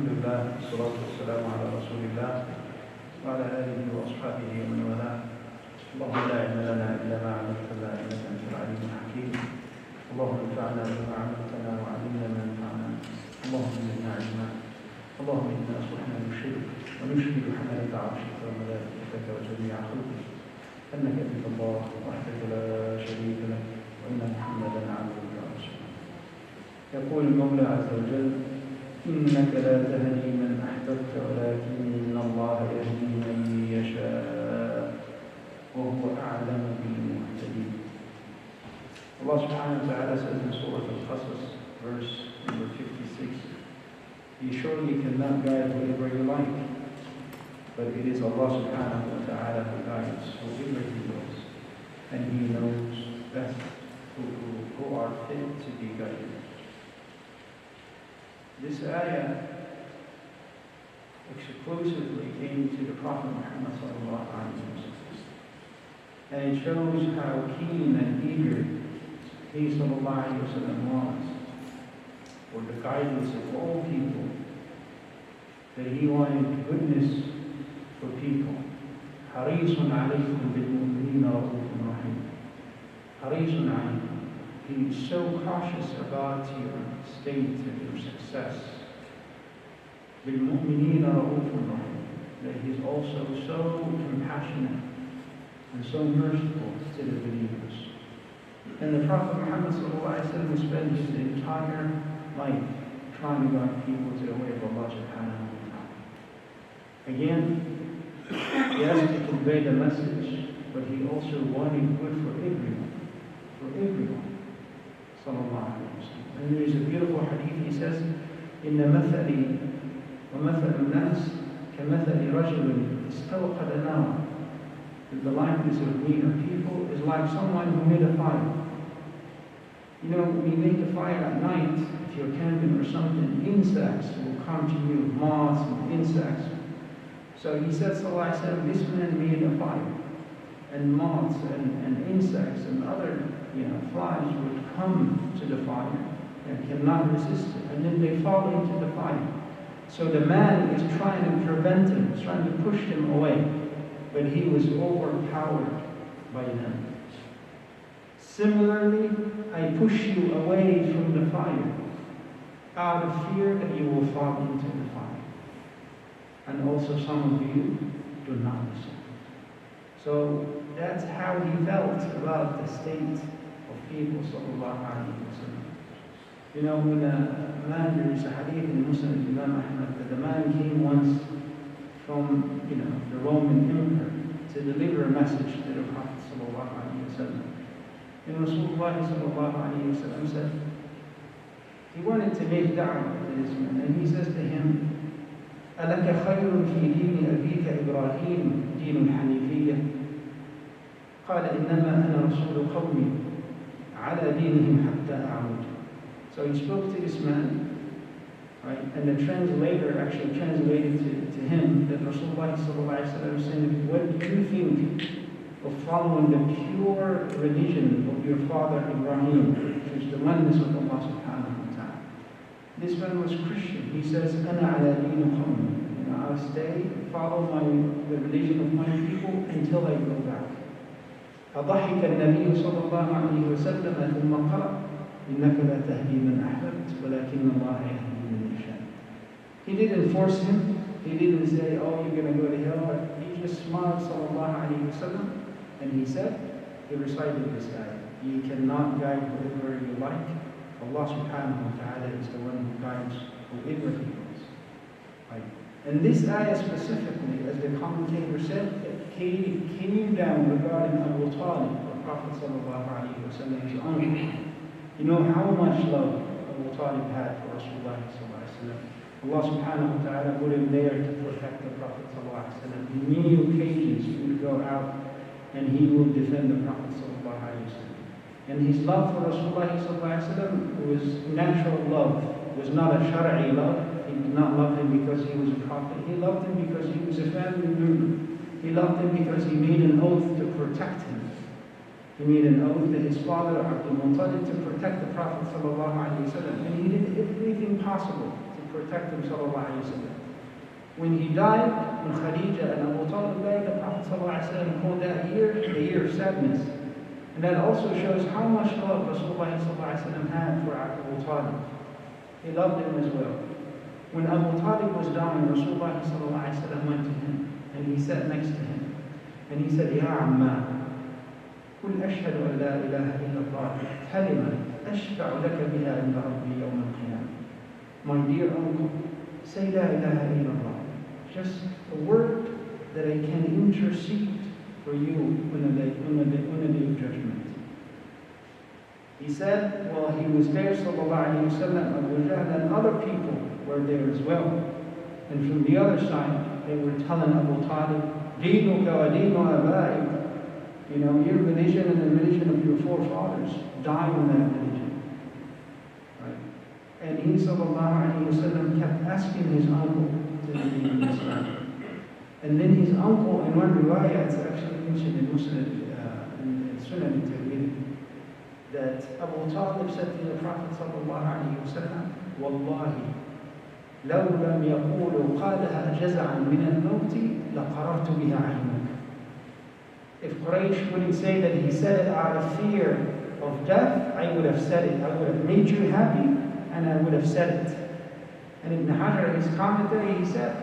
الحمد لله والصلاة والسلام على رسول الله وعلى آله وأصحابه ومن والاه. اللهم لا علم لنا إلا ما علمتنا إنك أنت العليم الحكيم. اللهم انفعنا بما علمتنا وعلمنا ما ينفعنا. اللهم زدنا علما. اللهم إنا أصبحنا نشهدك ونشهد حملة عرشك وملائكتك وجميع خلقك أنك أنت الله وحدك لا شريك لك وأن محمدا عبدك ورسولك. يقول المولى عز وجل: إنك لا تهدي من أحببت ولكن الله يهدي من يشاء وهو أعلم بالمهتدين. Allah subhanahu wa ta'ala says in Surah Al-Qasas, verse number 56, You surely cannot guide whoever you like, but it is Allah subhanahu wa ta'ala who guides whoever He wills, and He knows best who are fit to be guided. This ayah exclusively came to the Prophet Muhammad sallallahu alaihi wasallam, and it shows how keen and eager he sallallahu alaihi wasallam was for the guidance of all people, that he wanted goodness for people. Harisun alaykum bil mu'minina ra'ufun rahim. Harisun alaykum. He is so cautious about your state and your success. Bil mu'minina ra'ufun rahim. That he is also so compassionate and so merciful to the believers. And the Prophet Muhammad spent his entire life trying to guide people to the way of Allah subhanahu wa ta'ala. Again, he has to convey the message, but he also wanted good for everyone. For everyone. Sallallahu alayhi wa sallam. And there is a beautiful hadith, he says, إِنَّ مَثَلِي وَمَثَلُ النَّاسِ كَمَثَلِ رَجُلٍ اسْتَوْقَدَ نَارًا. The likeness of me or people is like someone who made a fire. You know, when you make a fire at night, if you're camping or something, insects will come to you, moths and insects. So he said, sallallahu alaihi wasallam, this man made a fire, and moths and insects and other, flies would come to the fire and cannot resist it, and then they fall into the fire. So the man is trying to prevent him, trying to push him away, but he was overpowered by them. Similarly, I push you away from the fire out of fear that you will fall into the fire. And also some of you do not listen. So that's how he felt about the state of people, sallallahu alayhi wa sallam. You know, when a man, there is a hadith in Muslim, Imam Ahmad, that the man came once from, the Roman emperor to deliver a message to the Prophet sallallahu alayhi wa sallam. And Rasulullah sallallahu alayhi wa sallam said, he wanted to make da'wah to this man, and he says to him, أَلَكَ خَيْرٌ فِي دِينِ أَبِيكَ إِبْرَاهِيمَ دِينُ الْحَنِيفِيَّةِ قَالَ إِنَّمَا أَنَا رَسُولُ قَوْمِي عَلَى دِينِهِمْ حَتَّى أَعُودُ. So he spoke to this man, right? And the translator actually translated to him that Rasulullah sallallahu alaihi wasallam said, what do you think of following the pure religion of your father Ibrahim, which is the oneness of Allah subhanahu wa ta'ala? This man was Christian. He says, أَنَا عَلَى دِينِ قَوْمِ. I'll stay, follow the religion of my people until I go back. فضحك النبي صلى الله عليه وسلم ثم قرأ إنك لا تهدي من أحببت ولكن الله يهدي من يشاء. He didn't force him. He didn't say, oh, you're going to go to hell. But he just smiled, sallallahu alayhi wa sallam, and he said, he recited this ayah. You cannot guide whoever you like. Allah subhanahu wa ta'ala is the one who guides whoever He wills. Right? And this ayah specifically, as the commentator said, it came down regarding Abu Talib, the Prophet sallallahu alayhi wa sallam's uncle. You know how much love Abu Talib had for Rasulullah sallallahu alayhi wa sallam. Allah subhanahu wa ta'ala put him there to protect the Prophet sallallahu alayhi wa sallam. On many occasions he would go out and he would defend the Prophet sallallahu alayhi wa sallam. And his love for Rasulullah sallallahu alayhi wa sallam was natural love. It was not a shara'i love. He did not love him because he was a prophet. He loved him because he was a family member. He loved him because he made an oath to protect him. He made an oath to his father Abdul Muttalib to protect the Prophet sallallahu alayhi wa sallam. And he did everything possible to protect him, sallallahu alayhi wa sallam. When he died, when Khadija and Abu Talib died, the Prophet sallallahu alayhi wa sallam called that year the year of sadness. And that also shows how much love Rasulullah sallallahu alayhi wa sallam had for Abu Talib. He loved him as well. When Abu Talib was dying, Rasulullah sallallahu alayhi wa sallam went to him and he sat next to him. And he said, Ya Amma, قل أشهد أن لا إله إلا الله كلمة أشفع لك بها عند ربي يوم القيامة. My dear uncle, say La ilaha illallah. Just a word that I can intercede for you on the day of judgment. He said, well, he was there, sallallahu alayhi wa sallam, Abu Jahl and other people were there as well. And from the other side, they were telling Abu Talib, Deenuka wa deenu abaik. You know, your religion and the religion of your forefathers, die on that religion. Right? And he, sallallahu alayhi wa sallam, kept asking his uncle to believe in Islam. And then his uncle, in one riwayah, it's actually mentioned in Sunan al-Tirmidhi, that Abu Talib said to the Prophet sallallahu alayhi wa sallam, Wallahi, لو لم يقولوا قالها جزعا من الموت لقررت بها عينك. If Quraysh wouldn't say that he said it out of fear of death, I would have said it. I would have made you happy, and I would have said it. And Ibn Hajar, in his commentary, he said,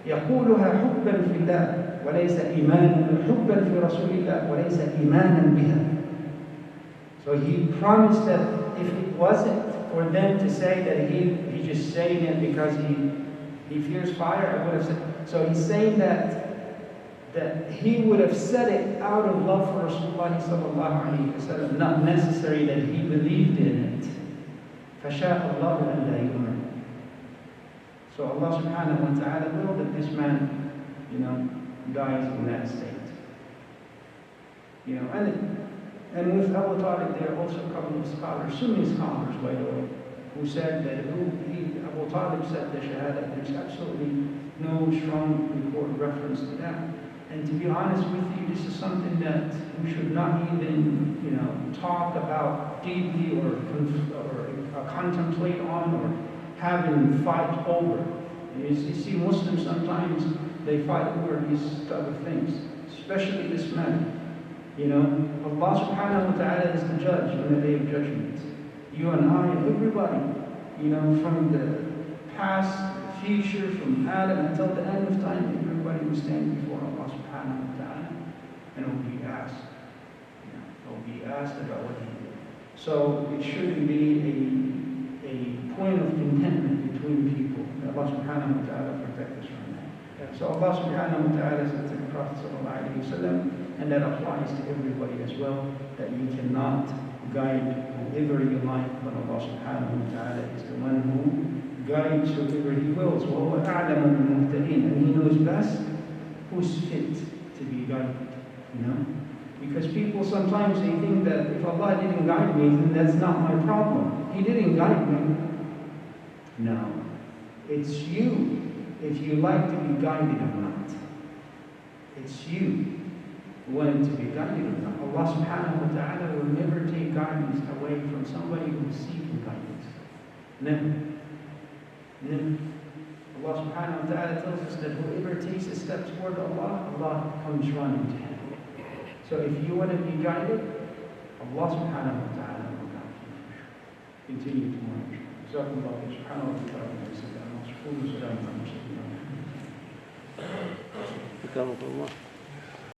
يقولها حبا في الله وليس إيمانا حبا في رسول الله وليس إيمانا بها. So he promised that if it wasn't for them to say that he's just saying it because he fears fire, I would have said. So he's saying that he would have said it out of love for Rasulullah sallallahu alayhi wa sallam, not necessary that he believed in it. فَشَاءَ اللَّهُ أَنْ لَا يُؤْمِنَ. So Allah subhanahu wa ta'ala will that this man, dies in that state. And with Abu Talib, there are also a couple of scholars, Sunni scholars, by the way, who said that Abu Talib said the Shahada. There's absolutely no strong recorded reference to that. And to be honest with you, this is something that we should not even, talk about deeply or contemplate on or having fight over. You see Muslims sometimes, they fight over these type of things, especially this matter. Allah subhanahu wa ta'ala is the judge on the day of judgment. You and I and everybody, from the past, future, from Adam until the end of time, everybody will stand before Allah subhanahu wa ta'ala and will be asked. Will be asked about what he did. So it shouldn't be a point of contentment between people. Allah subhanahu wa ta'ala protect us from that. So Allah subhanahu wa ta'ala said to the Prophet sallallahu alayhi wa sallam, and that applies to everybody as well, that you cannot guide whoever you like, but Allah subhanahu wa ta'ala is the one who guides whoever He wills. وَهُوَ أَعْلَمُ بِالْمُهْتَدِينَ. And He knows best who's fit to be guided. Because people sometimes they think that if Allah didn't guide me, then that's not my problem. He didn't guide me. No. It's you, if you like to be guided or not. It's you who want to be guided or not. Allah subhanahu wa ta'ala will never take guidance away from somebody who is seeking guidance. Never. Never. Allah subhanahu wa ta'ala tells us that whoever takes a step toward Allah, Allah comes running to him. So if you want to be guided, Allah subhanahu wa ta'ala will guide you. Continue to monitor. جزاكم الله خير. سبحان ربك رب العزة عما يصفون وسلام على المرسلين.